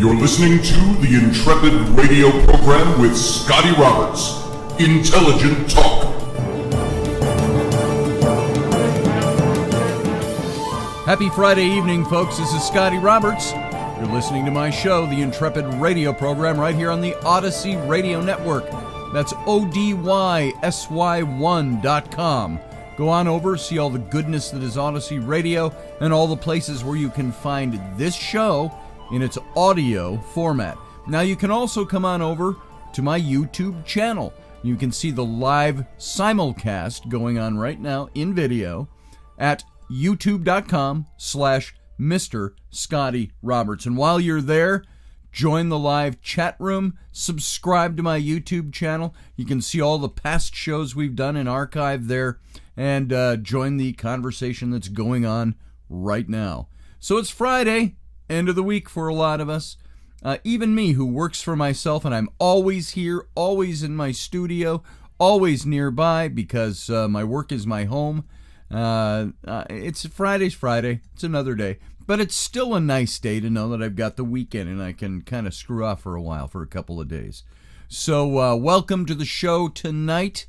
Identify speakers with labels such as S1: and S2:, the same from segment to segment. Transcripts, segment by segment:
S1: You're listening to the Intrepid radio program with Scotty Roberts. Intelligent Talk.
S2: Happy Friday evening, folks. This is Scotty Roberts. You're listening to my show, the Intrepid radio program, right here on the Odyssey Radio Network. That's ODYSY1.com. Go on over, see all the goodness that is Odyssey Radio and all the places where you can find this show in its audio format. Now you can also come on over to my YouTube channel. You can see the live simulcast going on right now in video at youtube.com/Mr. Scotty Roberts. And while you're there, join the live chat room, subscribe to my YouTube channel. You can see all the past shows we've done in archive there, and join the conversation that's going on right now. So it's Friday, end of the week for a lot of us. Even me, who works for myself, and I'm always here, always in my studio, always nearby, because my work is my home. It's Friday. It's another day. But it's still a nice day to know that I've got the weekend and I can kind of screw off for a while, for a couple of days. So welcome to the show tonight.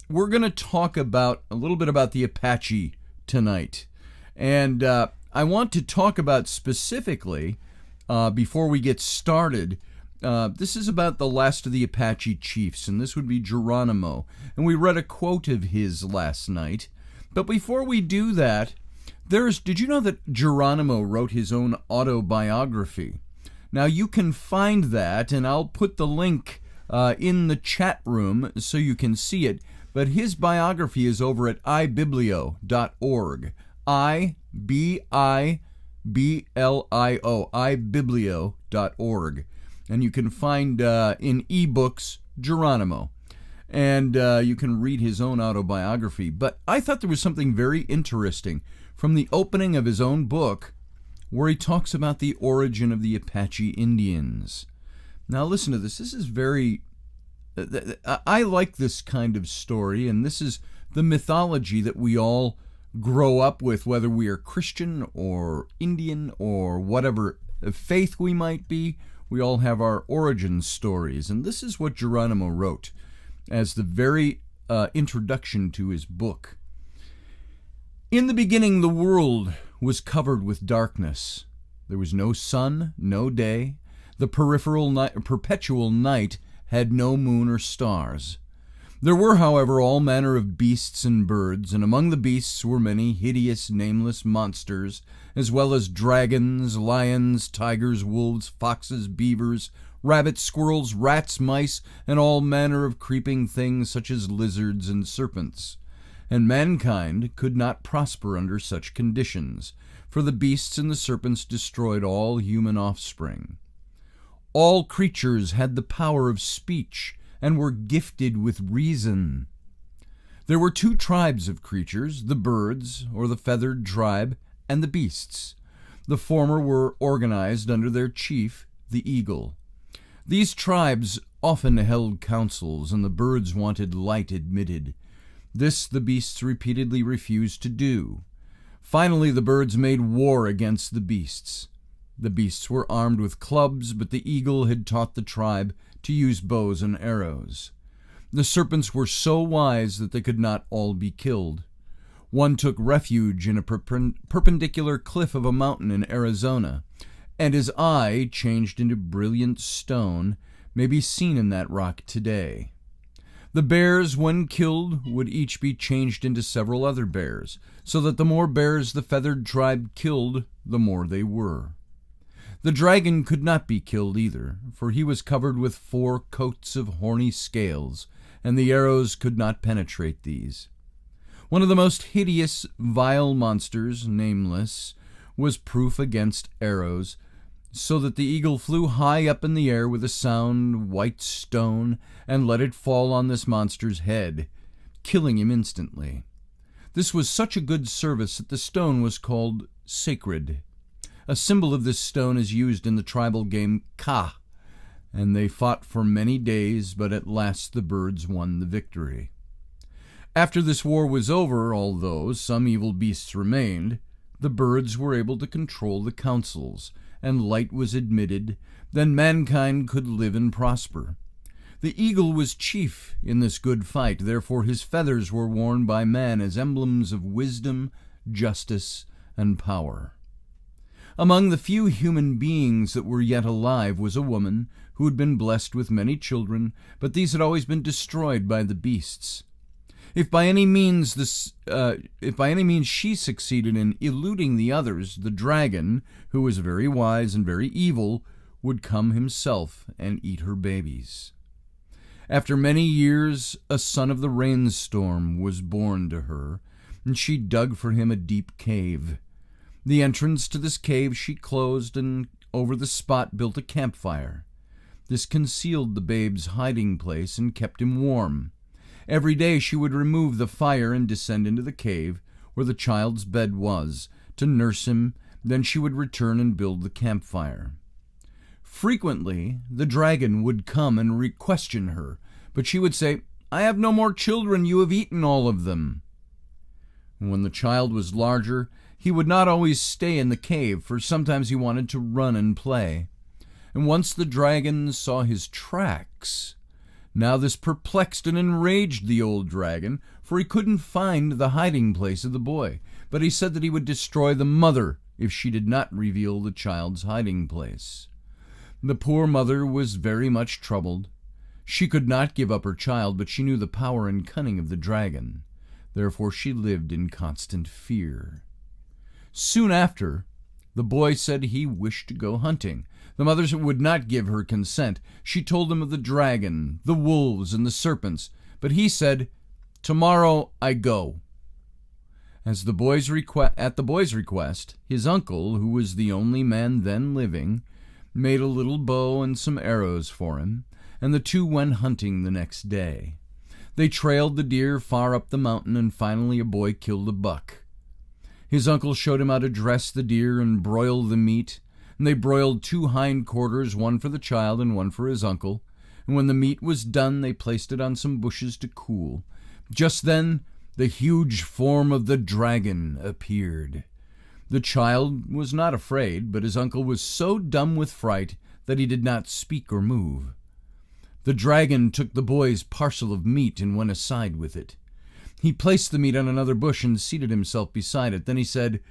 S2: We're going to talk a little bit about the Apache tonight. And I want to talk about specifically, before we get started, this is about the last of the Apache chiefs, and this would be Geronimo. And we read a quote of his last night. But before we do that, did you know that Geronimo wrote his own autobiography? Now you can find that, and I'll put the link in the chat room so you can see it. But his biography is over at ibiblio.org. IBIBLIO, ibiblio.org. And you can find in ebooks Geronimo. And you can read his own autobiography. But I thought there was something very interesting from the opening of his own book, where he talks about the origin of the Apache Indians. Now listen to this. This is very... I like this kind of story, and this is the mythology that we all grow up with, whether we are Christian or Indian or whatever faith we might be. We all have our origin stories, and this is what Geronimo wrote as the very introduction to his book. In the beginning, the world was covered with darkness. There was no sun, no day. The perpetual night had no moon or stars. There were, however, all manner of beasts and birds, and among the beasts were many hideous, nameless monsters, as well as dragons, lions, tigers, wolves, foxes, beavers, rabbits, squirrels, rats, mice, and all manner of creeping things such as lizards and serpents. And mankind could not prosper under such conditions, for the beasts and the serpents destroyed all human offspring. All creatures had the power of speech and were gifted with reason. There were two tribes of creatures, the birds, or the feathered tribe, and the beasts. The former were organized under their chief, the eagle. These tribes often held councils, and the birds wanted light admitted. This the beasts repeatedly refused to do. Finally, the birds made war against the beasts. The beasts were armed with clubs, but the eagle had taught the tribe to use bows and arrows. The serpents were so wise that they could not all be killed. One took refuge in a perpendicular cliff of a mountain in Arizona, and his eye, changed into brilliant stone, may be seen in that rock today. The bears, when killed, would each be changed into several other bears, so that the more bears the feathered tribe killed, the more they were. The dragon could not be killed either, for he was covered with 4 coats of horny scales, and the arrows could not penetrate these. One of the most hideous, vile monsters, nameless, was proof against arrows, so that the eagle flew high up in the air with a sound white stone and let it fall on this monster's head, killing him instantly. This was such a good service that the stone was called sacred. A symbol of this stone is used in the tribal game Ka, and they fought for many days, but at last the birds won the victory. After this war was over, although some evil beasts remained, the birds were able to control the councils, and light was admitted, then mankind could live and prosper. The eagle was chief in this good fight, therefore his feathers were worn by man as emblems of wisdom, justice, and power. Among the few human beings that were yet alive was a woman who had been blessed with many children, but these had always been destroyed by the beasts. If by any means she succeeded in eluding the others, the dragon, who was very wise and very evil, would come himself and eat her babies. After many years, a son of the rainstorm was born to her, and she dug for him a deep cave. The entrance to this cave she closed, and over the spot built a campfire. This concealed the babe's hiding place and kept him warm. Every day she would remove the fire and descend into the cave, where the child's bed was, to nurse him. Then she would return and build the campfire. Frequently the dragon would come and question her, but she would say, "I have no more children, you have eaten all of them." When the child was larger, he would not always stay in the cave, for sometimes he wanted to run and play. And once the dragon saw his tracks. Now this perplexed and enraged the old dragon, for he couldn't find the hiding place of the boy, but he said that he would destroy the mother if she did not reveal the child's hiding place. The poor mother was very much troubled. She could not give up her child, but she knew the power and cunning of the dragon. Therefore she lived in constant fear. Soon after, the boy said he wished to go hunting. The mother would not give her consent. She told him of the dragon, the wolves, and the serpents, but he said, "Tomorrow I go." At the boy's request, his uncle, who was the only man then living, made a little bow and some arrows for him, and the two went hunting the next day. They trailed the deer far up the mountain, and finally a boy killed a buck. His uncle showed him how to dress the deer and broil the meat, and they broiled 2 hindquarters, one for the child and one for his uncle, and when the meat was done they placed it on some bushes to cool. Just then the huge form of the dragon appeared. The child was not afraid, but his uncle was so dumb with fright that he did not speak or move. The dragon took the boy's parcel of meat and went aside with it. He placed the meat on another bush and seated himself beside it. Then he said,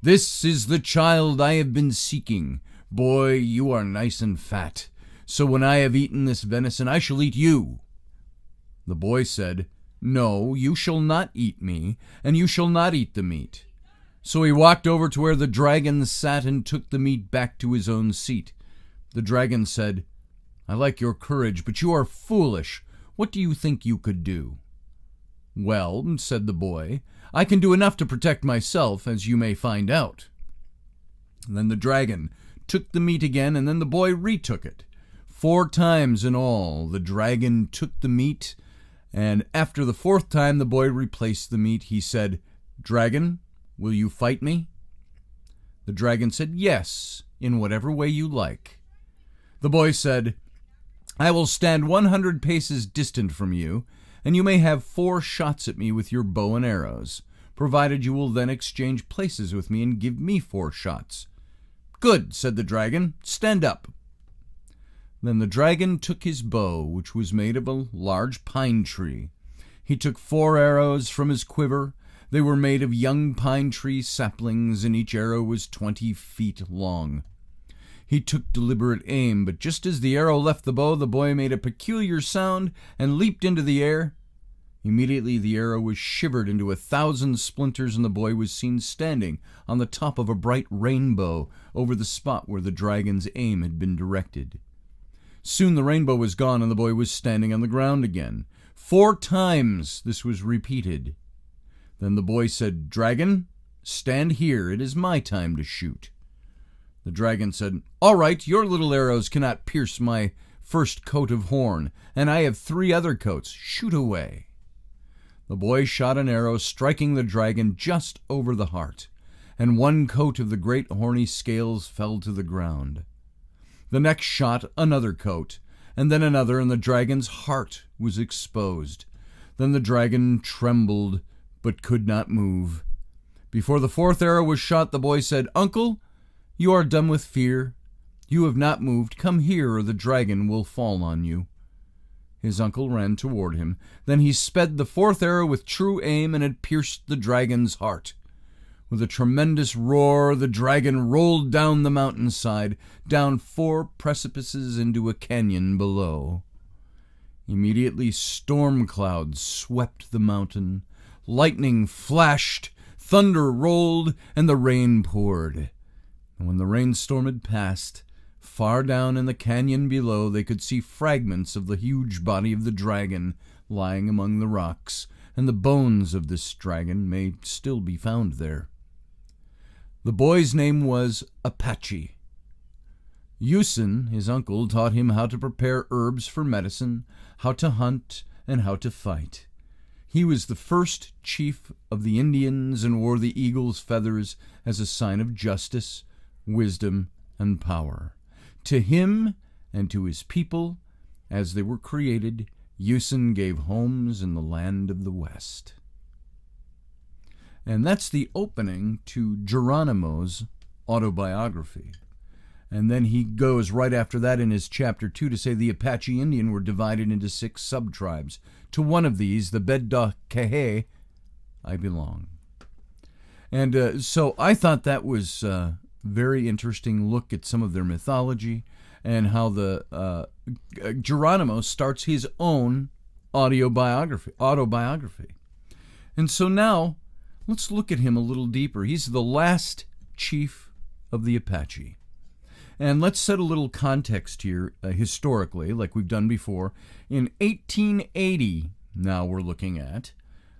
S2: "This is the child I have been seeking. Boy, you are nice and fat. So when I have eaten this venison, I shall eat you." The boy said, "No, you shall not eat me, and you shall not eat the meat." So he walked over to where the dragon sat and took the meat back to his own seat. The dragon said, "I like your courage, but you are foolish. What do you think you could do?" "Well," said the boy, "I can do enough to protect myself, as you may find out." Then the dragon took the meat again, and then the boy retook it. 4 times in all the dragon took the meat, and after the 4th time the boy replaced the meat. He said, "Dragon, will you fight me?" The dragon said, "Yes, in whatever way you like." The boy said, "I will stand 100 paces distant from you, and you may have 4 shots at me with your bow and arrows, provided you will then exchange places with me and give me 4 shots." "Good," said the dragon. "Stand up." Then the dragon took his bow, which was made of a large pine tree. He took 4 arrows from his quiver. They were made of young pine tree saplings, and each arrow was 20 feet long. He took deliberate aim, but just as the arrow left the bow, the boy made a peculiar sound and leaped into the air. Immediately the arrow was shivered into 1,000 splinters, and the boy was seen standing on the top of a bright rainbow over the spot where the dragon's aim had been directed. Soon the rainbow was gone, and the boy was standing on the ground again. 4 times this was repeated. Then the boy said, "Dragon, stand here. It is my time to shoot." The dragon said, "All right, your little arrows cannot pierce my first coat of horn, and I have 3 other coats. Shoot away." The boy shot an arrow, striking the dragon just over the heart, and 1 coat of the great horny scales fell to the ground. The next shot, another coat, and then another, and the dragon's heart was exposed. Then the dragon trembled, but could not move. Before the 4th arrow was shot, the boy said, "Uncle, you are dumb with fear. You have not moved. Come here, or the dragon will fall on you." His uncle ran toward him. Then he sped the fourth arrow with true aim, and had pierced the dragon's heart. With a tremendous roar, the dragon rolled down the mountainside, down 4 precipices into a canyon below. Immediately storm clouds swept the mountain. Lightning flashed, thunder rolled, and the rain poured. And when the rainstorm had passed, far down in the canyon below they could see fragments of the huge body of the dragon lying among the rocks, and the bones of this dragon may still be found there. The boy's name was Apache. Usen, his uncle, taught him how to prepare herbs for medicine, how to hunt, and how to fight. He was the first chief of the Indians and wore the eagle's feathers as a sign of justice, wisdom, and power. To him and to his people, as they were created, Usen gave homes in the land of the West. And that's the opening to Geronimo's autobiography. And then he goes right after that in his chapter 2 to say the Apache Indian were divided into 6 sub-tribes. To one of these, the Beddaquehe, I belong. And so I thought that was a very interesting look at some of their mythology and how the Geronimo starts his own autobiography. And so now, let's look at him a little deeper. He's the last chief of the Apache. And let's set a little context here historically, like we've done before. In 1880, now we're looking at,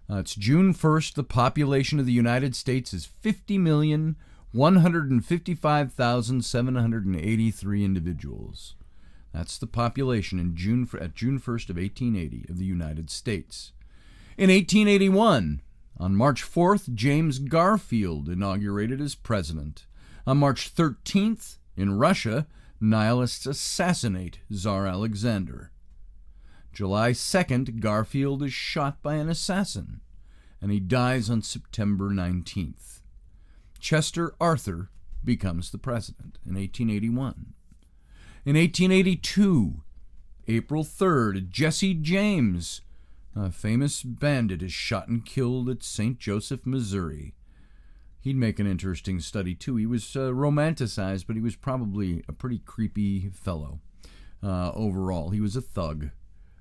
S2: it's June 1st, the population of the United States is 50,155,783 individuals. That's the population at June 1st of 1880 of the United States. In 1881, on March 4th, James Garfield inaugurated as president. On March 13th, in Russia, nihilists assassinate Tsar Alexander. July 2nd, Garfield is shot by an assassin, and he dies on September 19th. Chester Arthur becomes the president in 1881. In 1882, April 3rd, Jesse James, a famous bandit, is shot and killed at St. Joseph, Missouri. He'd make an interesting study, too. He was romanticized, but he was probably a pretty creepy fellow overall. He was a thug,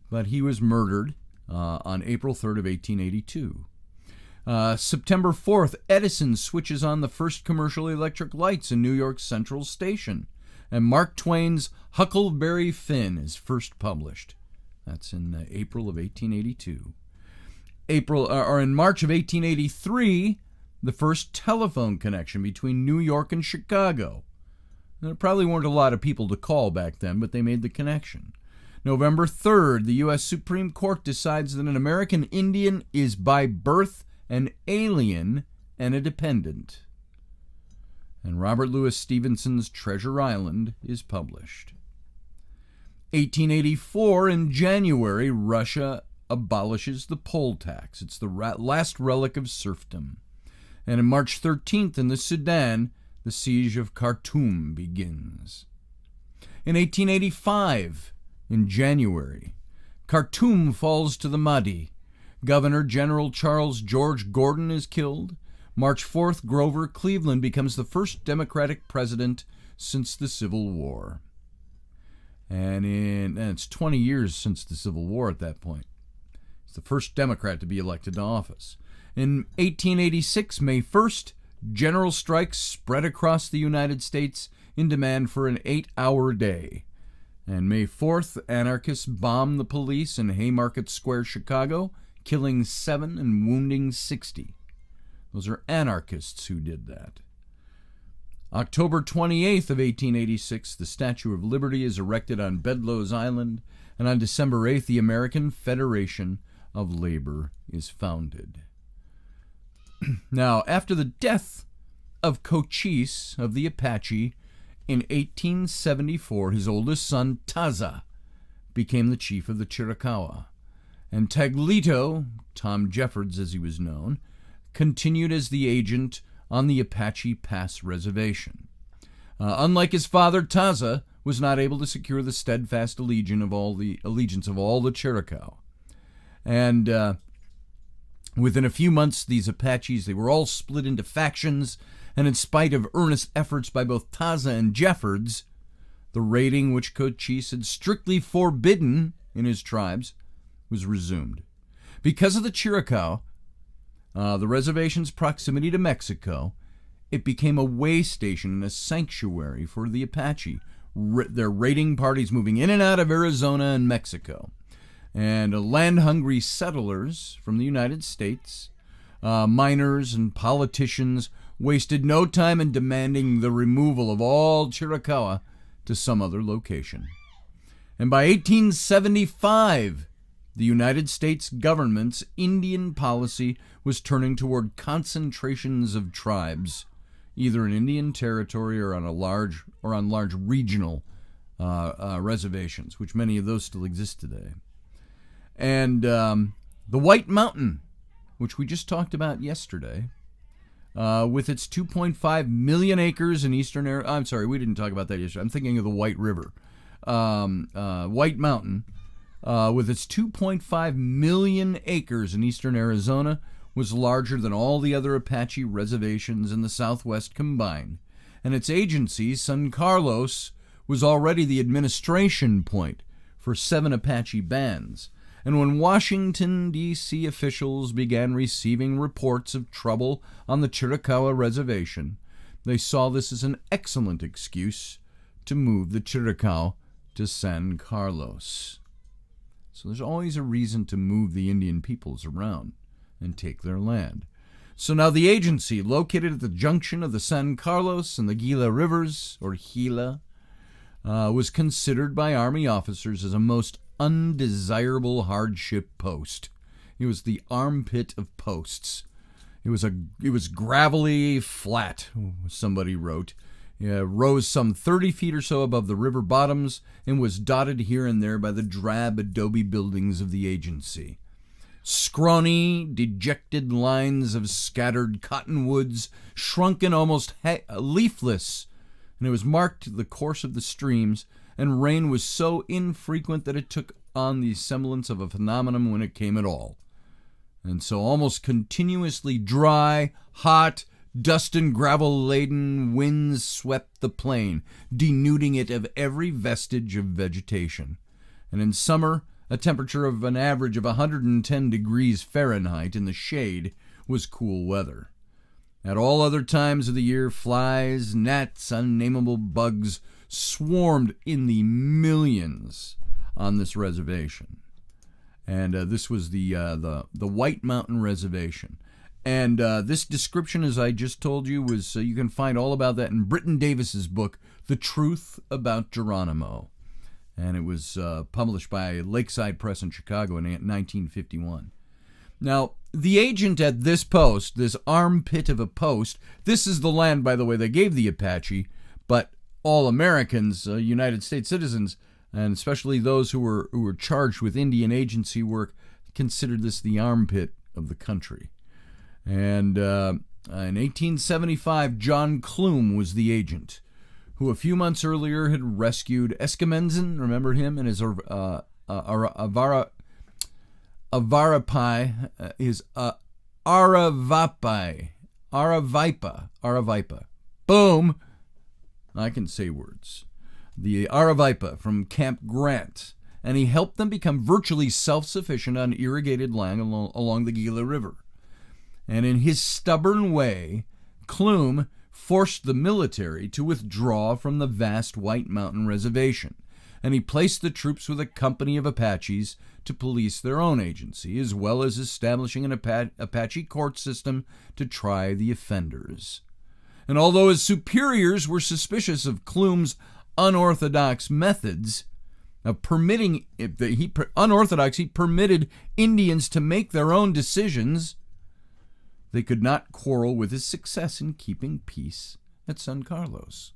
S2: but he was murdered on April 3rd of 1882. September 4th, Edison switches on the first commercial electric lights in New York's Central Station, and Mark Twain's Huckleberry Finn is first published. That's in April of 1882. In March of 1883, the first telephone connection between New York and Chicago. There probably weren't a lot of people to call back then, but they made the connection. November 3rd, the U.S. Supreme Court decides that an American Indian is by birth an alien and a dependent. And Robert Louis Stevenson's Treasure Island is published. 1884, in January, Russia abolishes the poll tax. It's the last relic of serfdom. And on March 13th, in the Sudan, the siege of Khartoum begins. In 1885, in January, Khartoum falls to the Mahdi. Governor General Charles George Gordon is killed. March 4th, Grover Cleveland becomes the first Democratic president since the Civil War. And it's 20 years since the Civil War at that point. He's the first Democrat to be elected to office. In 1886, May 1st, general strikes spread across the United States in demand for an 8-hour day. And May 4th, anarchists bomb the police in Haymarket Square, Chicago, killing 7 and wounding 60. Those are anarchists who did that. October 28th of 1886, the Statue of Liberty is erected on Bedloes Island, and on December 8th, the American Federation of Labor is founded. Now, after the death of Cochise of the Apache in 1874, his oldest son, Taza, became the chief of the Chiricahua. And Taglito, Tom Jeffords as he was known, continued as the agent on the Apache Pass Reservation. Unlike his father, Taza was not able to secure the steadfast allegiance of all the Chiricahua. And within a few months, these Apaches, they were all split into factions, and in spite of earnest efforts by both Taza and Jeffords, the raiding which Cochise had strictly forbidden in his tribes was resumed. Because of the Chiricahua, the reservation's proximity to Mexico, it became a way station and a sanctuary for the Apache, their raiding parties moving in and out of Arizona and Mexico. And land-hungry settlers from the United States, miners and politicians, wasted no time in demanding the removal of all Chiricahua to some other location. And by 1875, the United States government's Indian policy was turning toward concentrations of tribes, either in Indian territory or on large regional reservations, which many of those still exist today. And the White Mountain, which we just talked about yesterday, with its 2.5 million acres in eastern Arizona. I'm sorry, we didn't talk about that yesterday. I'm thinking of the White River. White Mountain, with its 2.5 million acres in eastern Arizona, was larger than all the other Apache reservations in the Southwest combined. And its agency, San Carlos, was already the administration point for 7 Apache bands. And when Washington, D.C. officials began receiving reports of trouble on the Chiricahua reservation, they saw this as an excellent excuse to move the Chiricahua to San Carlos. So there's always a reason to move the Indian peoples around and take their land. So now the agency, located at the junction of the San Carlos and the Gila rivers, or Gila, was considered by Army officers as a most undesirable hardship post. It was the armpit of posts. It was gravelly flat, somebody wrote. It rose some 30 feet or so above the river bottoms and was dotted here and there by the drab adobe buildings of the agency. Scrawny, dejected lines of scattered cottonwoods, shrunken, almost leafless, and it was marked the course of the streams, and rain was so infrequent that it took on the semblance of a phenomenon when it came at all. And so almost continuously dry, hot, dust and gravel-laden winds swept the plain, denuding it of every vestige of vegetation. And in summer, a temperature of an average of 110 degrees Fahrenheit in the shade was cool weather. At all other times of the year, flies, gnats, unnameable bugs swarmed in the millions on this reservation. And this was the White Mountain Reservation. And this description, as I just told you, was you can find all about that in Britton Davis's book, The Truth About Geronimo. And it was published by Lakeside Press in Chicago in 1951. Now, the agent at this post, this armpit of a post, this is the land, by the way, they gave the Apache, but all Americans, United States citizens, and especially those who were charged with Indian agency work, considered this the armpit of the country. And in 1875, John Clume was the agent, who a few months earlier had rescued Escamenzen, remember him, and his Aravaipa. Boom! I can say words. The Aravaipa from Camp Grant, and he helped them become virtually self-sufficient on irrigated land along the Gila River. And in his stubborn way, Clume forced the military to withdraw from the vast White Mountain Reservation, and he placed the troops with a company of Apaches to police their own agency, as well as establishing an Apache court system to try the offenders. And although his superiors were suspicious of Clume's unorthodox methods of permitting, he permitted Indians to make their own decisions, they could not quarrel with his success in keeping peace at San Carlos.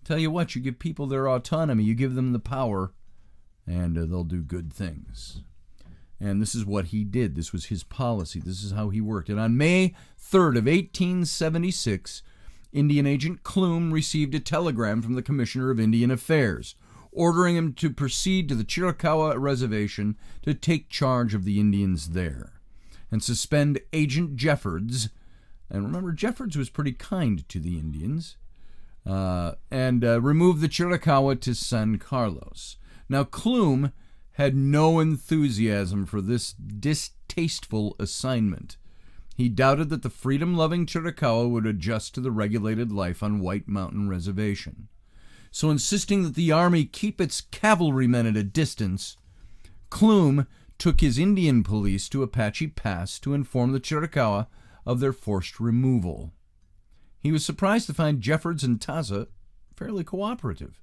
S2: Tell you what, you give people their autonomy, you give them the power, and they'll do good things. And this is what he did. This was his policy. This is how he worked. And on May 3rd of 1876, Indian Agent Clume received a telegram from the Commissioner of Indian Affairs, ordering him to proceed to the Chiricahua Reservation to take charge of the Indians there, and suspend Agent Jeffords. And remember, Jeffords was pretty kind to the Indians, and remove the Chiricahua to San Carlos. Now, Clume had no enthusiasm for this distasteful assignment. He doubted that the freedom-loving Chiricahua would adjust to the regulated life on White Mountain Reservation. So, insisting that the army keep its cavalrymen at a distance, Clume took his Indian police to Apache Pass to inform the Chiricahua of their forced removal. He was surprised to find Jeffords and Taza fairly cooperative.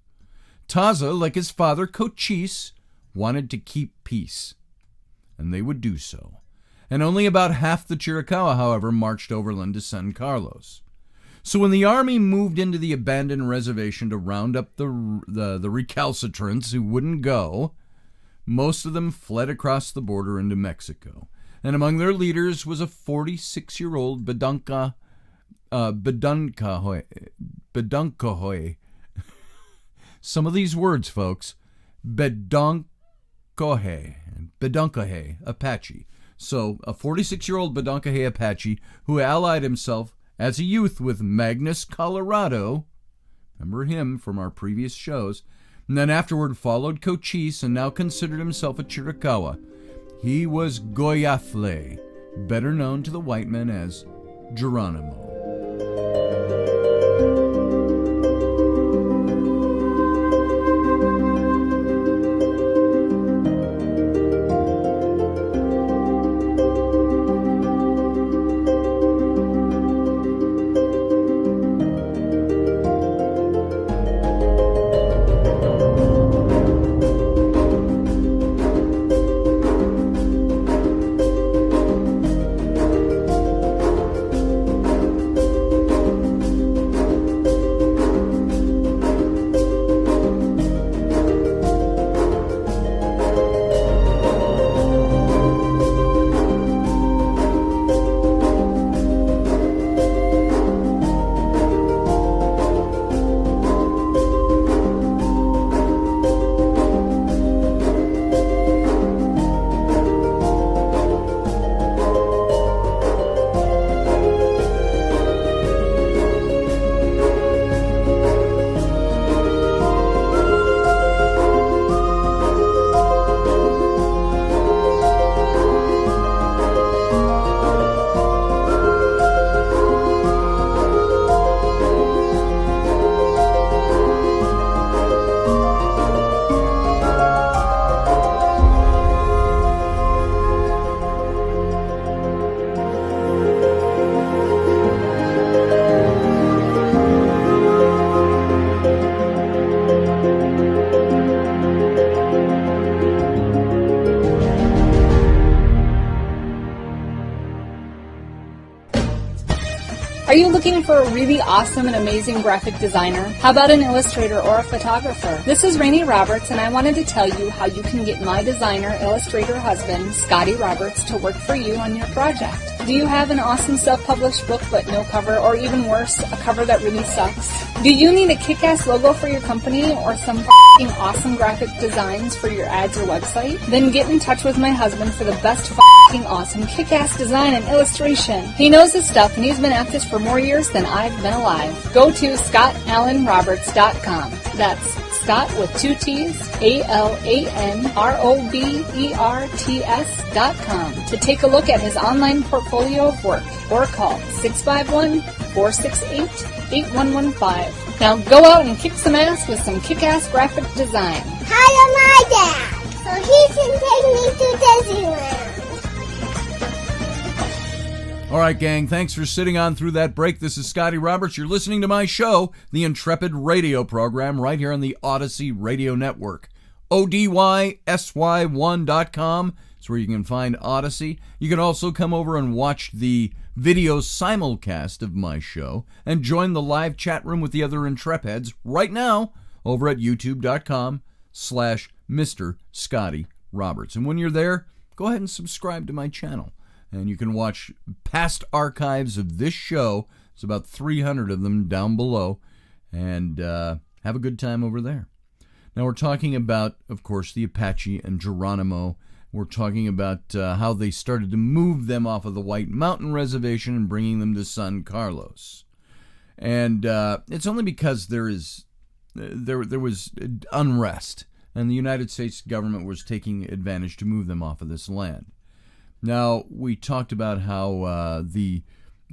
S2: Taza, like his father Cochise, wanted to keep peace, and they would do so. And only about half the Chiricahua, however, marched overland to San Carlos. So when the army moved into the abandoned reservation to round up the recalcitrants who wouldn't go, most of them fled across the border into Mexico. And among their leaders was a 46-year-old Bedonkohe. Some of these words, folks. Bedonkohe Apache. So, a 46-year-old Bedonkohe Apache who allied himself as a youth with Magnus Colorado, remember him from our previous shows, and then afterward followed Cochise and now considered himself a Chiricahua. He was GOYATHLAY, better known to the white men as Geronimo.
S3: Are you looking for a really awesome and amazing graphic designer? How about an illustrator or a photographer? This is Rainey Roberts, and I wanted to tell you how you can get my designer, illustrator husband, Scotty Roberts, to work for you on your project. Do you have an awesome self-published book but no cover, or even worse, a cover that really sucks? Do you need a kick-ass logo for your company or some f***ing awesome graphic designs for your ads or website? Then get in touch with my husband for the best f***ing awesome kick-ass design and illustration. He knows his stuff, and he's been at this for more years than I've been alive. Go to ScottAllenRoberts.com. That's Scott with 2 T's, ALANROBERTS.com to take a look at his online portfolio of work, or call 651-468-8115. Now go out and kick some ass with some kick-ass graphic design.
S4: Hire my dad so he can take me to Disneyland.
S2: All right, gang, thanks for sitting on through that break. This is Scotty Roberts. You're listening to my show, the Intrepid Radio Program, right here on the Odyssey Radio Network. ODYSY1.com is where you can find Odyssey. You can also come over and watch the video simulcast of my show and join the live chat room with the other Intrepids right now over at youtube.com/Mr. Scotty Roberts. And when you're there, go ahead and subscribe to my channel. And you can watch past archives of this show It's about 300 of them down below, and have a good time over there. Now we're talking about, of course, the Apache and Geronimo. We're talking about how they started to move them off of the White Mountain Reservation and bringing them to San Carlos. And it's only because there was unrest, and the United States government was taking advantage to move them off of this land. Now, we talked about how the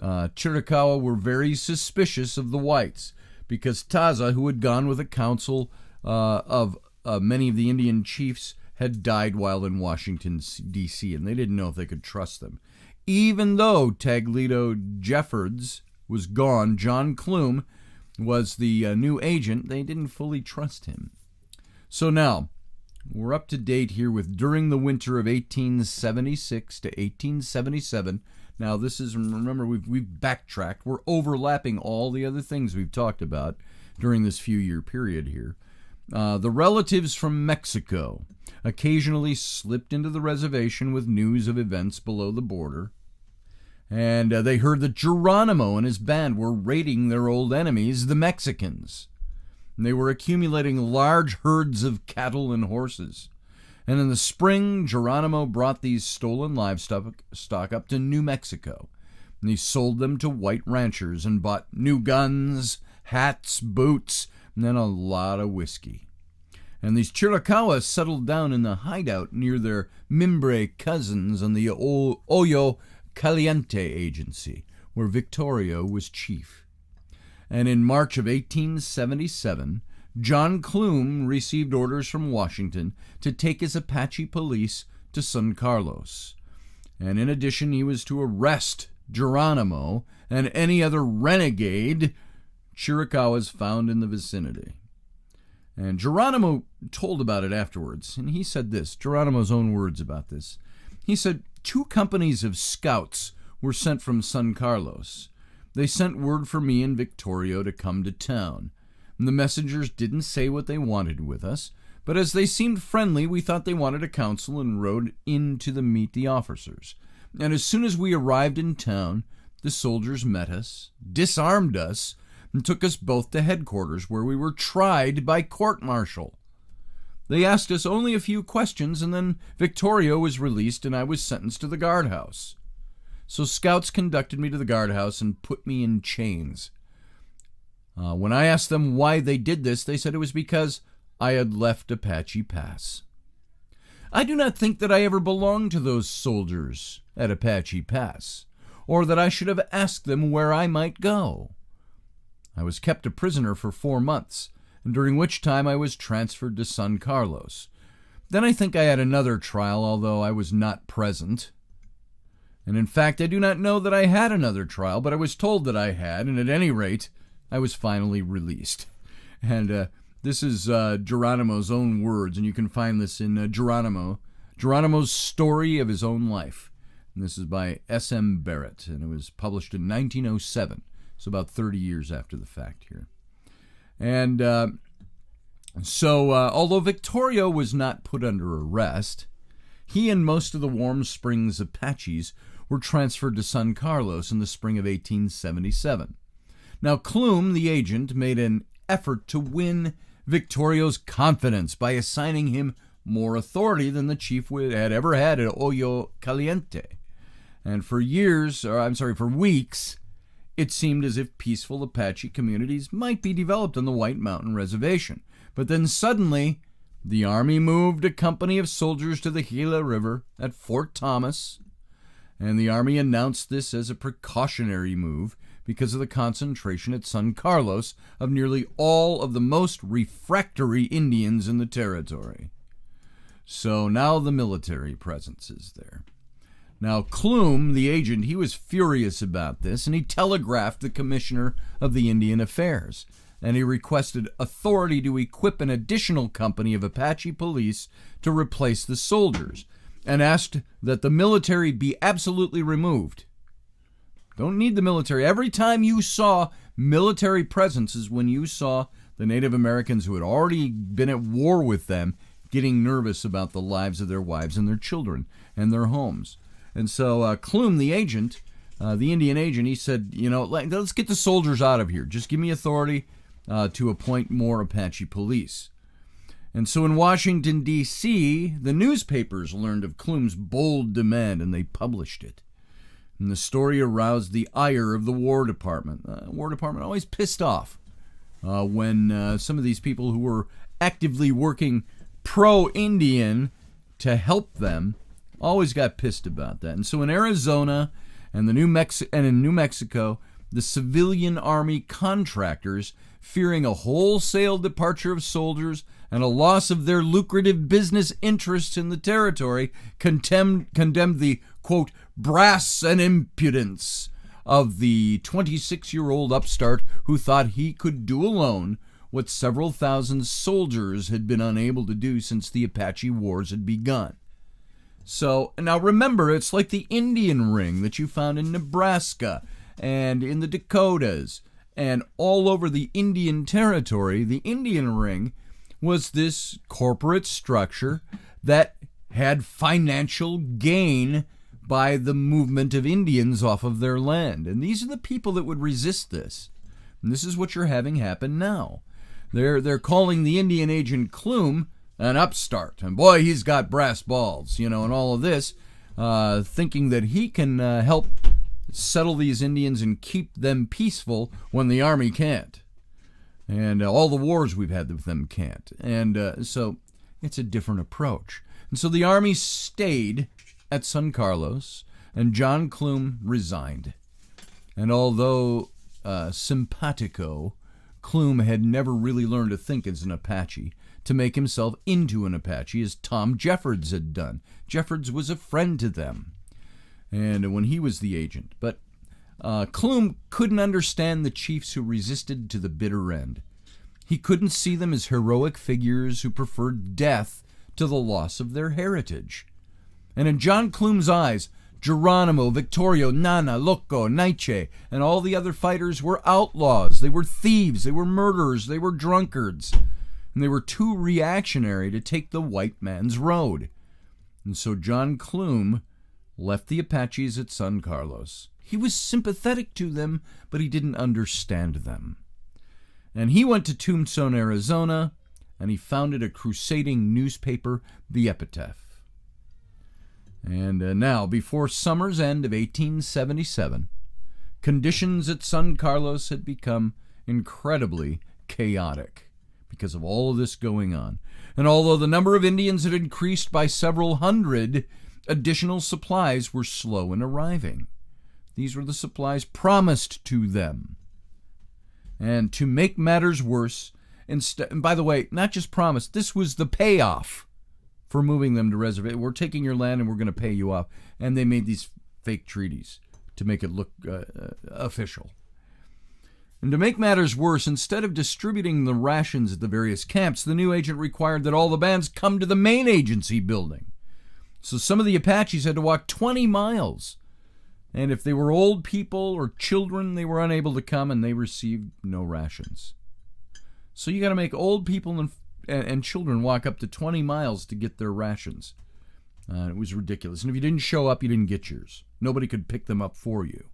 S2: Chiricahua were very suspicious of the whites because Taza, who had gone with a council of many of the Indian chiefs, had died while in Washington, D.C., and they didn't know if they could trust them. Even though Taglito Jeffords was gone, John Clume was the new agent, they didn't fully trust him. So now, we're up to date here with during the winter of 1876 to 1877. Now, this is, remember, we've backtracked. We're overlapping all the other things we've talked about during this few-year period here. The relatives from Mexico occasionally slipped into the reservation with news of events below the border. And they heard that Geronimo and his band were raiding their old enemies, the Mexicans. And they were accumulating large herds of cattle and horses. And in the spring, Geronimo brought these stolen livestock up to New Mexico. And he sold them to white ranchers and bought new guns, hats, boots, and then a lot of whiskey. And these Chiricahuas settled down in the hideout near their Mimbre cousins on the Oyo Caliente Agency, where Victorio was chief. And in March of 1877, John Clume received orders from Washington to take his Apache police to San Carlos. And in addition, he was to arrest Geronimo and any other renegade Chiricahuas found in the vicinity. And Geronimo told about it afterwards, and he said this, Geronimo's own words about this. He said, 2 companies of scouts were sent from San Carlos. They sent word for me and Victorio to come to town. And the messengers didn't say what they wanted with us, but as they seemed friendly, we thought they wanted a council and rode in to meet the officers. And as soon as we arrived in town, the soldiers met us, disarmed us, and took us both to headquarters, where we were tried by court-martial. They asked us only a few questions, and then Victorio was released, and I was sentenced to the guardhouse. So scouts conducted me to the guardhouse and put me in chains. When I asked them why they did this, they said it was because I had left Apache Pass. I do not think that I ever belonged to those soldiers at Apache Pass, or that I should have asked them where I might go. I was kept a prisoner for 4 months, and during which time I was transferred to San Carlos. Then I think I had another trial, although I was not present. And in fact, I do not know that I had another trial, but I was told that I had, and at any rate, I was finally released. And this is Geronimo's own words, and you can find this in Geronimo's story of his own life. And this is by S.M. Barrett, and it was published in 1907, so about 30 years after the fact here. And so although Victorio was not put under arrest, he and most of the Warm Springs Apaches were transferred to San Carlos in the spring of 1877. Now, Clume, the agent, made an effort to win Victorio's confidence by assigning him more authority than the chief had ever had at Oyo Caliente. And for weeks, it seemed as if peaceful Apache communities might be developed on the White Mountain Reservation. But then suddenly, the Army moved a company of soldiers to the Gila River at Fort Thomas, and the Army announced this as a precautionary move because of the concentration at San Carlos of nearly all of the most refractory Indians in the territory. So now the military presence is there. Now, Clume, the agent, he was furious about this, and he telegraphed the Commissioner of the Indian Affairs, and he requested authority to equip an additional company of Apache police to replace the soldiers, and asked that the military be absolutely removed. Don't need the military. Every time you saw military presence is when you saw the Native Americans who had already been at war with them getting nervous about the lives of their wives and their children and their homes. And so Clume, the agent, the Indian agent, he said, let's get the soldiers out of here. Just give me authority to appoint more Apache police. And so in Washington, D.C., the newspapers learned of Clume's bold demand, and they published it. And the story aroused the ire of the War Department. War Department always pissed off when some of these people who were actively working pro-Indian to help them always got pissed about that. And so in Arizona and in New Mexico, the civilian army contractors, fearing a wholesale departure of soldiers and a loss of their lucrative business interests in the territory, condemned the, quote, brass and impudence of the 26-year-old upstart who thought he could do alone what several thousand soldiers had been unable to do since the Apache Wars had begun. So, now remember, it's like the Indian Ring that you found in Nebraska and in the Dakotas and all over the Indian Territory. The Indian Ring was this corporate structure that had financial gain by the movement of Indians off of their land. And these are the people that would resist this. And this is what you're having happen now. They're calling the Indian agent Clume an upstart. And boy, he's got brass balls, and all of this, thinking that he can help settle these Indians and keep them peaceful when the army can't. And all the wars we've had with them can't. And so it's a different approach. And so the army stayed at San Carlos, and John Clume resigned. And although simpatico, Clume had never really learned to think as an Apache, to make himself into an Apache, as Tom Jeffords had done. Jeffords was a friend to them, and when he was the agent. But Clume couldn't understand the chiefs who resisted to the bitter end. He couldn't see them as heroic figures who preferred death to the loss of their heritage. And in John Clume's eyes, Geronimo, Victorio, Nana, Loco, Naiche, and all the other fighters were outlaws. They were thieves, they were murderers, they were drunkards. And they were too reactionary to take the white man's road. And so John Clume left the Apaches at San Carlos. He was sympathetic to them, but he didn't understand them. And he went to Tombstone, Arizona, and he founded a crusading newspaper, The Epitaph. And now, before summer's end of 1877, conditions at San Carlos had become incredibly chaotic because of all of this going on. And although the number of Indians had increased by several hundred, additional supplies were slow in arriving. These were the supplies promised to them. And to make matters worse, and by the way, not just promised, this was the payoff for moving them to reservation. We're taking your land and we're going to pay you off. And they made these fake treaties to make it look official. And to make matters worse, instead of distributing the rations at the various camps, the new agent required that all the bands come to the main agency building. So some of the Apaches had to walk 20 miles. And if they were old people or children, they were unable to come, and they received no rations. So you got to make old people and children walk up to 20 miles to get their rations. It was ridiculous. And if you didn't show up, you didn't get yours. Nobody could pick them up for you.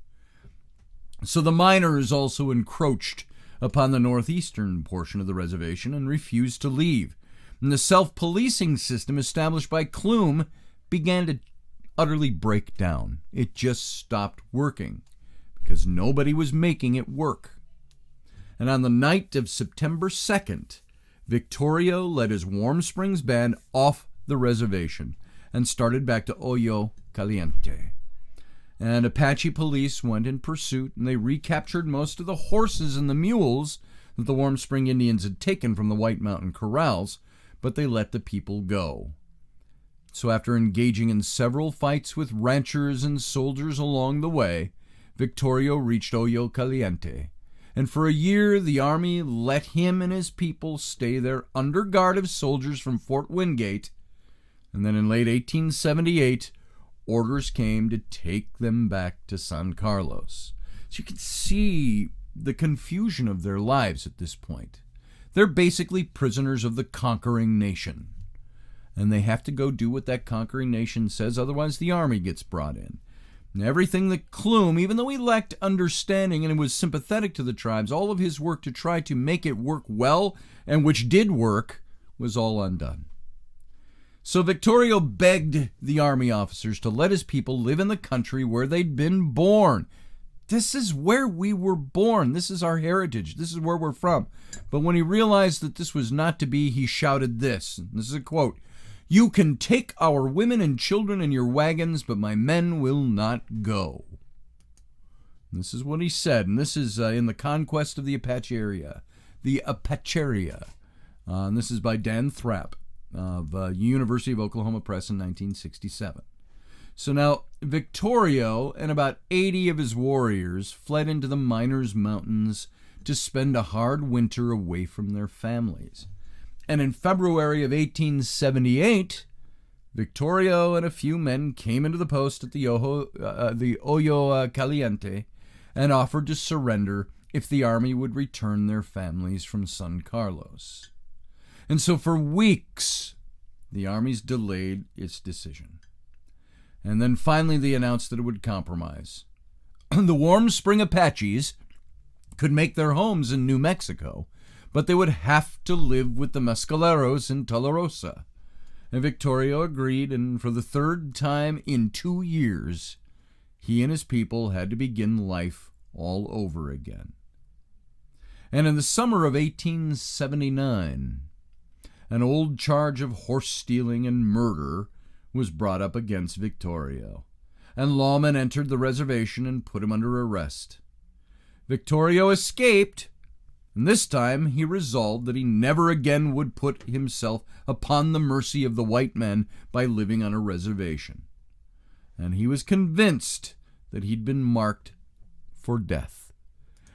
S2: So the miners also encroached upon the northeastern portion of the reservation and refused to leave. And the self-policing system established by Clume began to utterly break down. It just stopped working because nobody was making it work. And on the night of September 2nd, Victorio led his Warm Springs band off the reservation and started back to Hoyo Caliente. And Apache police went in pursuit, and they recaptured most of the horses and the mules that the Warm Spring Indians had taken from the White Mountain corrals, but they let the people go. So after engaging in several fights with ranchers and soldiers along the way, Victorio reached Hoyo Caliente. And for a year, the army let him and his people stay there under guard of soldiers from Fort Wingate. And then in late 1878, orders came to take them back to San Carlos. So you can see the confusion of their lives at this point. They're basically prisoners of the conquering nation. And they have to go do what that conquering nation says, otherwise the army gets brought in. And everything that Clume, even though he lacked understanding and was sympathetic to the tribes, all of his work to try to make it work well, and which did work, was all undone. So Victorio begged the army officers to let his people live in the country where they'd been born. This is where we were born. This is our heritage. This is where we're from. But when he realized that this was not to be, he shouted this. This is a quote. "You can take our women and children in your wagons, but my men will not go." And this is what he said, and this is in The Conquest of the Apache Area. The Apacheria. And this is by Dan Thrapp of University of Oklahoma Press in 1967. So now, Victorio and about 80 of his warriors fled into the Miners Mountains to spend a hard winter away from their families. And in February of 1878, Victorio and a few men came into the post at the Ojo Caliente and offered to surrender if the army would return their families from San Carlos. And so for weeks, the armies delayed its decision. And then finally they announced that it would compromise. The Warm Spring Apaches could make their homes in New Mexico, but they would have to live with the Mescaleros in Tularosa. And Victorio agreed, and for the third time in 2 years, he and his people had to begin life all over again. And in the summer of 1879, an old charge of horse stealing and murder was brought up against Victorio, and lawmen entered the reservation and put him under arrest. Victorio escaped, and this time he resolved that he never again would put himself upon the mercy of the white men by living on a reservation. And he was convinced that he'd been marked for death,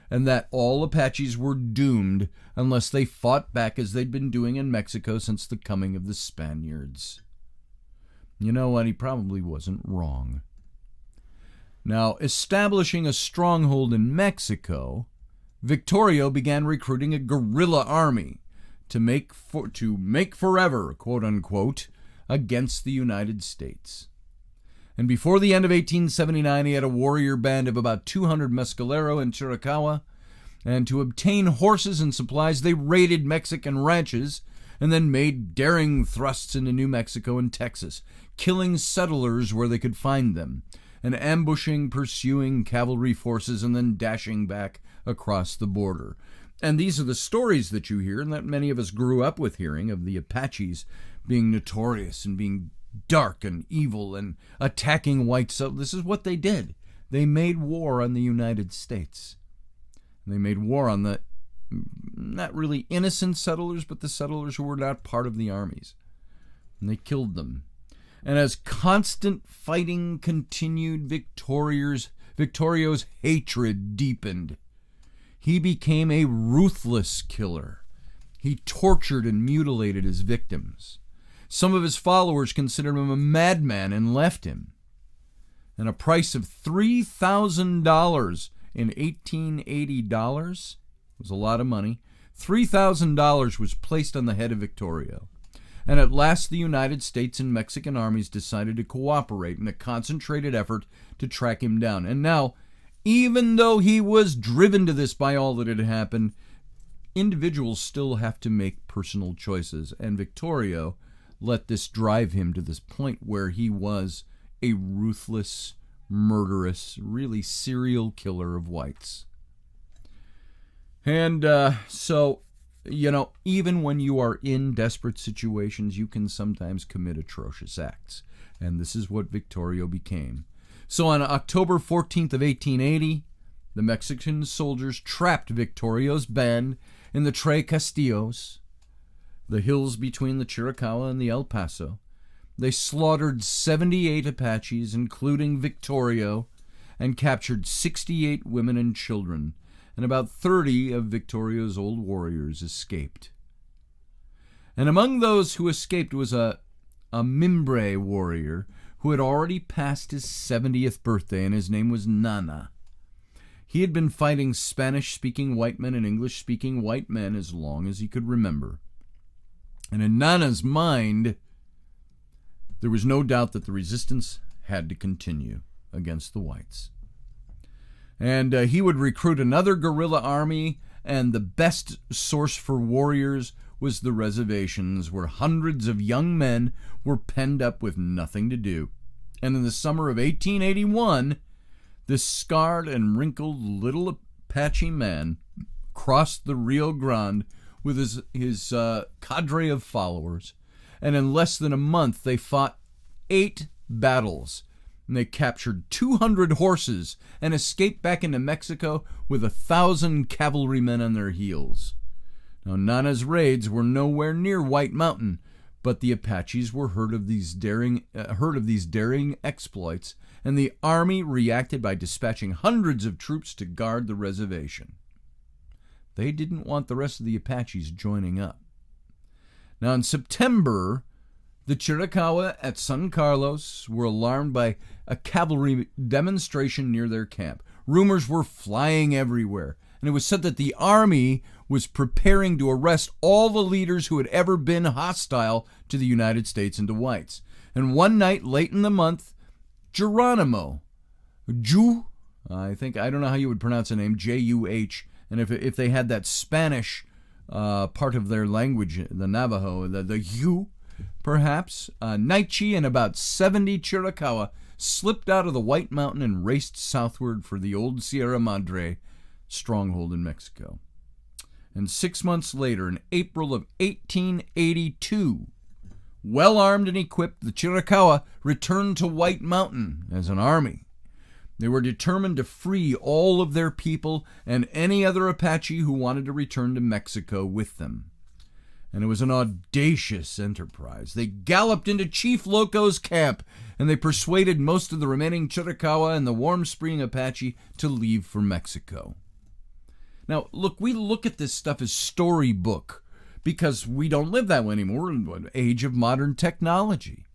S2: and that all Apaches were doomed unless they fought back as they'd been doing in Mexico since the coming of the Spaniards. You know what? He probably wasn't wrong. Now, establishing a stronghold in Mexico, Victorio began recruiting a guerrilla army to make forever, quote unquote, against the United States. And before the end of 1879, he had a warrior band of about 200 Mescalero in Chiricahua, and to obtain horses and supplies, they raided Mexican ranches and then made daring thrusts into New Mexico and Texas, killing settlers where they could find them, and ambushing pursuing cavalry forces and then dashing back across the border. And these are the stories that you hear and that many of us grew up with hearing of the Apaches being notorious and being dark and evil and attacking white settlers. This is what they did. They made war on the United States. They made war on the not really innocent settlers, but the settlers who were not part of the armies. And they killed them. And as constant fighting continued, Victorio's hatred deepened. He became a ruthless killer. He tortured and mutilated his victims. Some of his followers considered him a madman and left him. And a price of $3,000 in 1880 dollars was a lot of money. $3,000 was placed on the head of Victorio. And at last the United States and Mexican armies decided to cooperate in a concentrated effort to track him down. And now, even though he was driven to this by all that had happened, individuals still have to make personal choices. And Victorio let this drive him to this point where he was a ruthless, murderous, really serial killer of whites. And so, you know, even when you are in desperate situations, you can sometimes commit atrocious acts. And this is what Victorio became. So on October 14th of 1880, the Mexican soldiers trapped Victorio's band in the Tres Castillos, the hills between the Chiricahua and the El Paso. They slaughtered 78 Apaches, including Victorio, and captured 68 women and children, and about 30 of Victorio's old warriors escaped. And among those who escaped was a Mimbre warrior who had already passed his 70th birthday, and his name was Nana. He had been fighting Spanish-speaking white men and English-speaking white men as long as he could remember. And in Nana's mind, there was no doubt that the resistance had to continue. against the whites. And he would recruit another guerrilla army, and the best source for warriors was the reservations, where hundreds of young men were penned up with nothing to do. And in the summer of 1881, this scarred and wrinkled little Apache man crossed the Rio Grande with his cadre of followers, and in less than a month they fought 8 battles, and they captured 200 horses and escaped back into Mexico with 1,000 cavalrymen on their heels. Now, Nana's raids were nowhere near White Mountain, but the Apaches were heard of these daring exploits, and the army reacted by dispatching hundreds of troops to guard the reservation. They didn't want the rest of the Apaches joining up. Now, in September, the Chiricahua at San Carlos were alarmed by a cavalry demonstration near their camp. Rumors were flying everywhere, and it was said that the army was preparing to arrest all the leaders who had ever been hostile to the United States and to whites. And one night, late in the month, Geronimo, I don't know how you would pronounce the name, Juh, and if they had that Spanish part of their language, the Navajo, the Yu, perhaps, Naichi and about 70 Chiricahua slipped out of the White Mountain and raced southward for the old Sierra Madre stronghold in Mexico. And 6 months later, in April of 1882, well armed and equipped, the Chiricahua returned to White Mountain as an army. They were determined to free all of their people and any other Apache who wanted to return to Mexico with them. And it was an audacious enterprise. They galloped into Chief Loco's camp, and they persuaded most of the remaining Chiricahua and the Warm Spring Apache to leave for Mexico. Now, look, we look at this stuff as storybook because we don't live that way anymore in the age of modern technology.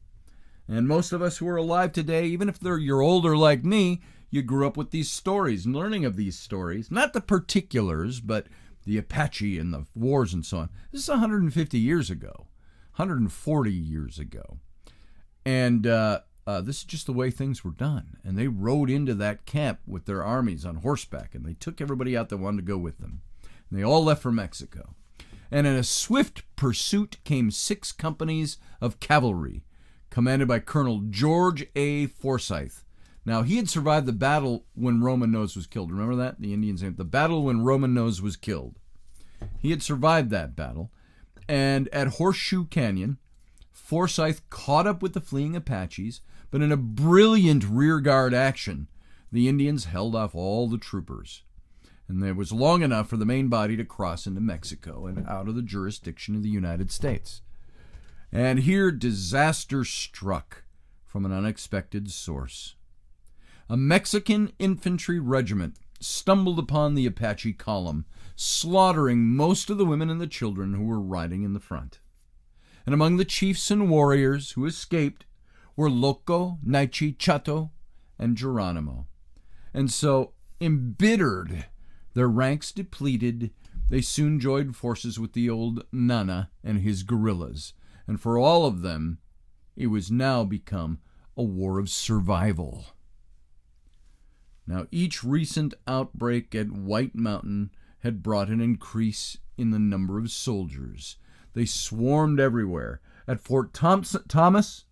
S2: And most of us who are alive today, even if you're older like me, you grew up with these stories and learning of these stories. Not the particulars, but the Apache and the wars and so on. This is 150 years ago, 140 years ago. And this is just the way things were done. And they rode into that camp with their armies on horseback, and they took everybody out that wanted to go with them. And they all left for Mexico. And in a swift pursuit came 6 companies of cavalry, commanded by Colonel George A. Forsyth. Now, he had survived the battle when Roman Nose was killed. Remember that? The Indians named the battle when Roman Nose was killed. He had survived that battle. And at Horseshoe Canyon, Forsyth caught up with the fleeing Apaches, but in a brilliant rearguard action, the Indians held off all the troopers. And it was long enough for the main body to cross into Mexico and out of the jurisdiction of the United States. And here disaster struck from an unexpected source. A Mexican infantry regiment stumbled upon the Apache column, slaughtering most of the women and the children who were riding in the front. And among the chiefs and warriors who escaped were Loco, Naichi, Chato, and Geronimo. And so, embittered, their ranks depleted, they soon joined forces with the old Nana and his guerrillas. And for all of them, it was now become a war of survival. Now, each recent outbreak at White Mountain had brought an increase in the number of soldiers. They swarmed everywhere. At Fort Thomas,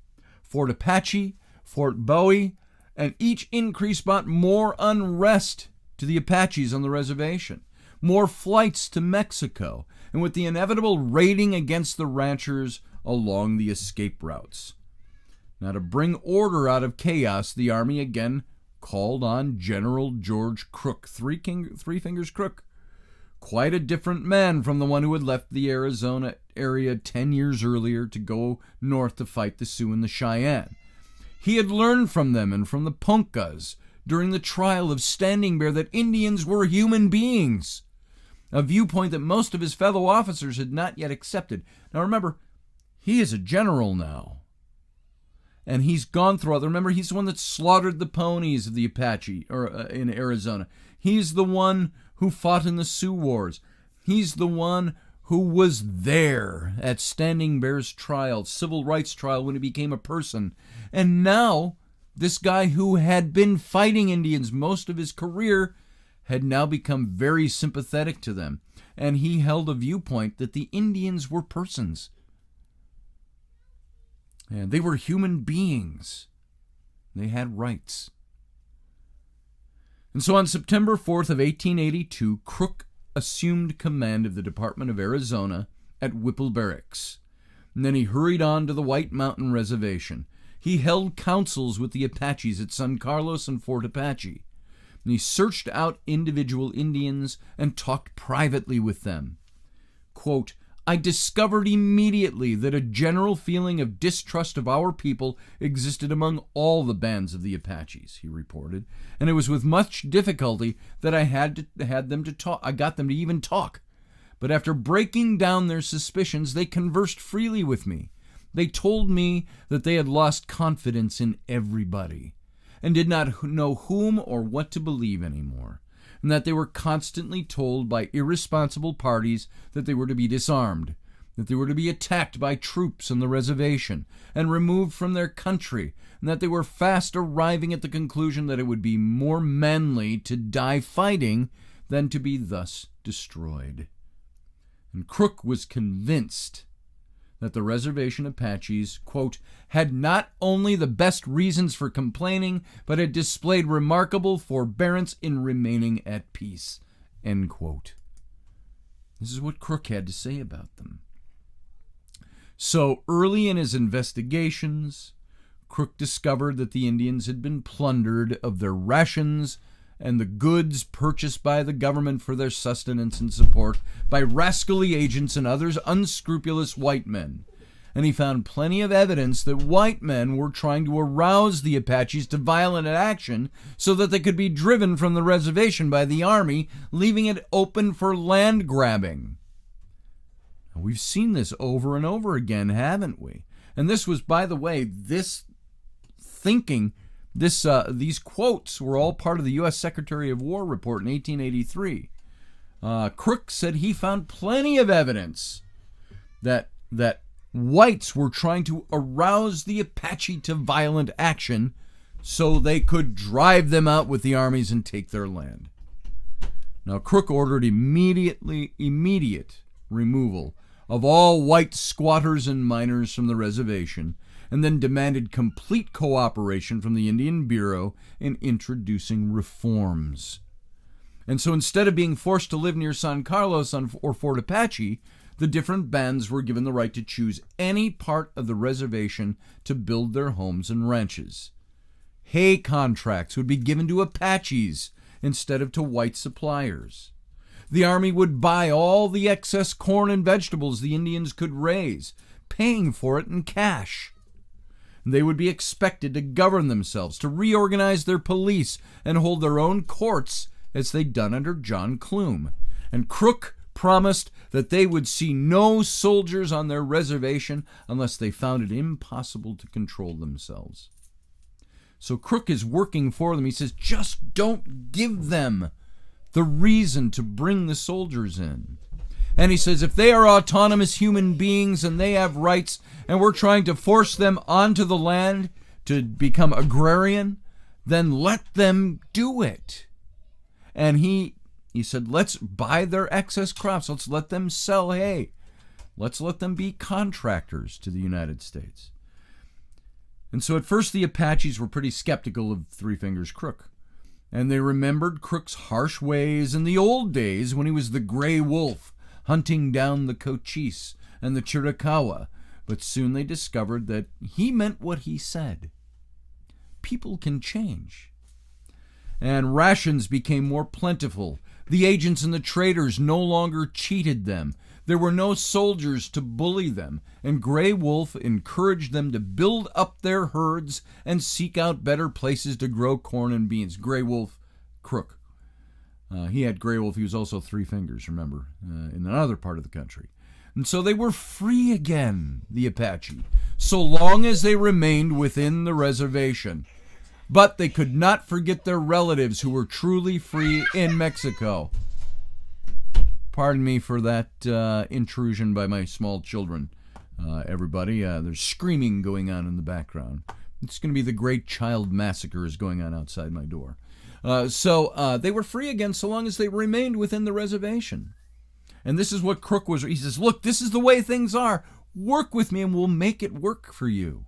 S2: Fort Apache, Fort Bowie, and each increase brought more unrest to the Apaches on the reservation, more flights to Mexico, and with the inevitable raiding against the ranchers along the escape routes. Now, to bring order out of chaos, the Army again called on General George Crook, Three Fingers Crook, quite a different man from the one who had left the Arizona area 10 years earlier to go north to fight the Sioux and the Cheyenne. He had learned from them and from the Poncas during the trial of Standing Bear that Indians were human beings, a viewpoint that most of his fellow officers had not yet accepted. Now remember, he is a general now. And he's gone through other. Remember, he's the one that slaughtered the ponies of the Apache in Arizona. He's the one who fought in the Sioux Wars. He's the one who was there at Standing Bear's trial, civil rights trial, when he became a person. And now This guy who had been fighting Indians most of his career had now become very sympathetic to them, and he held a viewpoint that the Indians were persons. And they were human beings. They had rights. And so on September 4th of 1882, Crook assumed command of the Department of Arizona at Whipple Barracks. And then he hurried on to the White Mountain Reservation. He held councils with the Apaches at San Carlos and Fort Apache. And he searched out individual Indians and talked privately with them. Quote, I discovered immediately that a general feeling of distrust of our people existed among all the bands of the Apaches, he reported, and it was with much difficulty that I got them to even talk. But after breaking down their suspicions, they conversed freely with me. They told me that they had lost confidence in everybody and did not know whom or what to believe anymore, and that they were constantly told by irresponsible parties that they were to be disarmed, that they were to be attacked by troops on the reservation and removed from their country, and that they were fast arriving at the conclusion that it would be more manly to die fighting than to be thus destroyed. And Crook was convinced that the reservation Apaches, quote, had not only the best reasons for complaining, but had displayed remarkable forbearance in remaining at peace, end quote. This is what Crook had to say about them. So early in his investigations, Crook discovered that the Indians had been plundered of their rations and the goods purchased by the government for their sustenance and support by rascally agents and others unscrupulous white men. And he found plenty of evidence that white men were trying to arouse the Apaches to violent action so that they could be driven from the reservation by the army, leaving it open for land grabbing. We've seen this over and over again, haven't we? And this was, by the way, this thinking, these quotes were all part of the U.S. Secretary of War report in 1883. Crook said he found plenty of evidence that whites were trying to arouse the Apache to violent action so they could drive them out with the armies and take their land. Now, Crook ordered immediate removal of all white squatters and miners from the reservation, and then demanded complete cooperation from the Indian Bureau in introducing reforms. And so instead of being forced to live near San Carlos or Fort Apache, the different bands were given the right to choose any part of the reservation to build their homes and ranches. Hay contracts would be given to Apaches instead of to white suppliers. The army would buy all the excess corn and vegetables the Indians could raise, paying for it in cash. They would be expected to govern themselves, to reorganize their police, and hold their own courts as they'd done under John Clume. And Crook promised that they would see no soldiers on their reservation unless they found it impossible to control themselves. So Crook is working for them. He says, just don't give them the reason to bring the soldiers in. And he says, if they are autonomous human beings and they have rights and we're trying to force them onto the land to become agrarian, then let them do it. And he said, let's buy their excess crops. Let's let them sell hay. Let's let them be contractors to the United States. And so at first the Apaches were pretty skeptical of Three Fingers Crook. And they remembered Crook's harsh ways in the old days when he was the Gray Wolf, hunting down the Cochise and the Chiricahua. But soon they discovered that he meant what he said. People can change. And rations became more plentiful. The agents and the traders no longer cheated them. There were no soldiers to bully them, and Gray Wolf encouraged them to build up their herds and seek out better places to grow corn and beans. Gray Wolf, Crook. He had Gray Wolf. He was also Three Fingers, remember, in another part of the country. And so they were free again, the Apache, so long as they remained within the reservation. But they could not forget their relatives who were truly free in Mexico. Pardon me for that intrusion by my small children, everybody. There's screaming going on in the background. It's going to be the great child massacre is going on outside my door. So they were free again so long as they remained within the reservation. And this is what Crook was. He says, look, this is the way things are. Work with me and we'll make it work for you.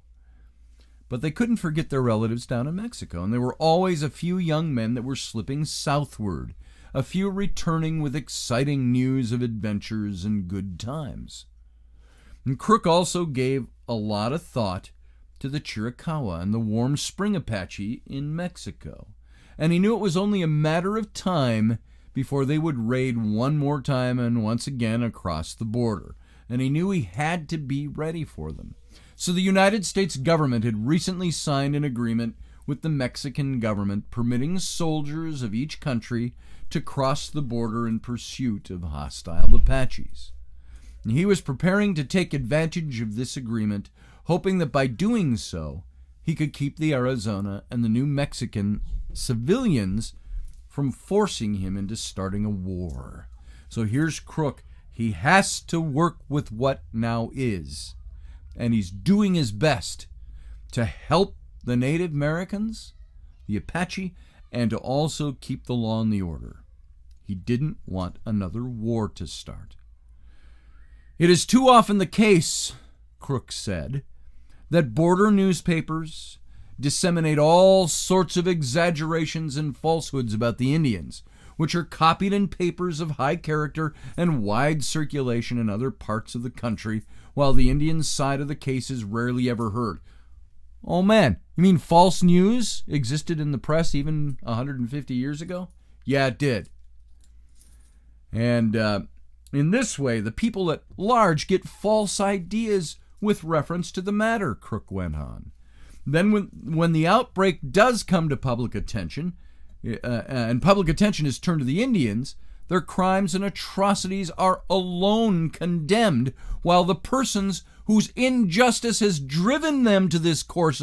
S2: But they couldn't forget their relatives down in Mexico. And there were always a few young men that were slipping southward, a few returning with exciting news of adventures and good times. And Crook also gave a lot of thought to the Chiricahua and the Warm Spring Apache in Mexico. And he knew it was only a matter of time before they would raid one more time and once again across the border. And he knew he had to be ready for them. So the United States government had recently signed an agreement with the Mexican government permitting soldiers of each country to cross the border in pursuit of hostile Apaches. And he was preparing to take advantage of this agreement, hoping that by doing so, he could keep the Arizona and the New Mexican civilians from forcing him into starting a war. So here's Crook. He has to work with what now is, and he's doing his best to help the Native Americans, the Apache, and to also keep the law and the order. He didn't want another war to start. It is too often the case, Crook said, that border newspapers disseminate all sorts of exaggerations and falsehoods about the Indians, which are copied in papers of high character and wide circulation in other parts of the country, while the Indian side of the case is rarely ever heard. Oh man, you mean false news existed in the press even 150 years ago? Yeah, it did. And in this way, the people at large get false ideas with reference to the matter, Crook went on. Then when the outbreak does come to public attention, and public attention is turned to the Indians, their crimes and atrocities are alone condemned, while the persons whose injustice has driven them to this course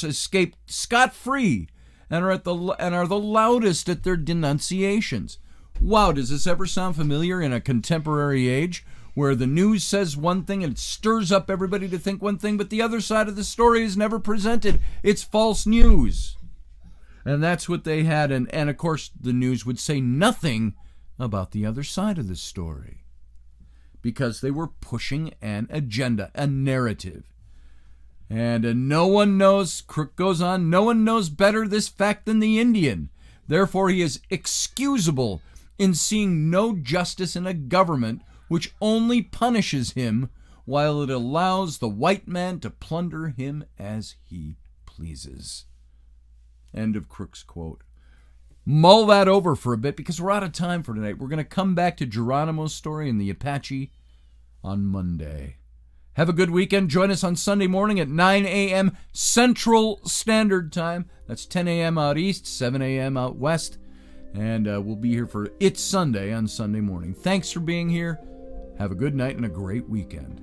S2: escape scot-free and are the loudest at their denunciations. Wow, does this ever sound familiar in a contemporary age where the news says one thing and it stirs up everybody to think one thing, but the other side of the story is never presented? It's false news. And that's what they had. And of course, the news would say nothing about the other side of the story because they were pushing an agenda, a narrative. And no one knows, Crook goes on, no one knows better this fact than the Indian. Therefore, he is excusable in seeing no justice in a government which only punishes him while it allows the white man to plunder him as he pleases. End of Crook's quote. Mull that over for a bit because we're out of time for tonight. We're going to come back to Geronimo's story and the Apache on Monday. Have a good weekend. Join us on Sunday morning at 9 a.m. Central Standard Time. That's 10 a.m. out east, 7 a.m. out west. And we'll be here for It's Sunday on Sunday morning. Thanks for being here. Have a good night and a great weekend.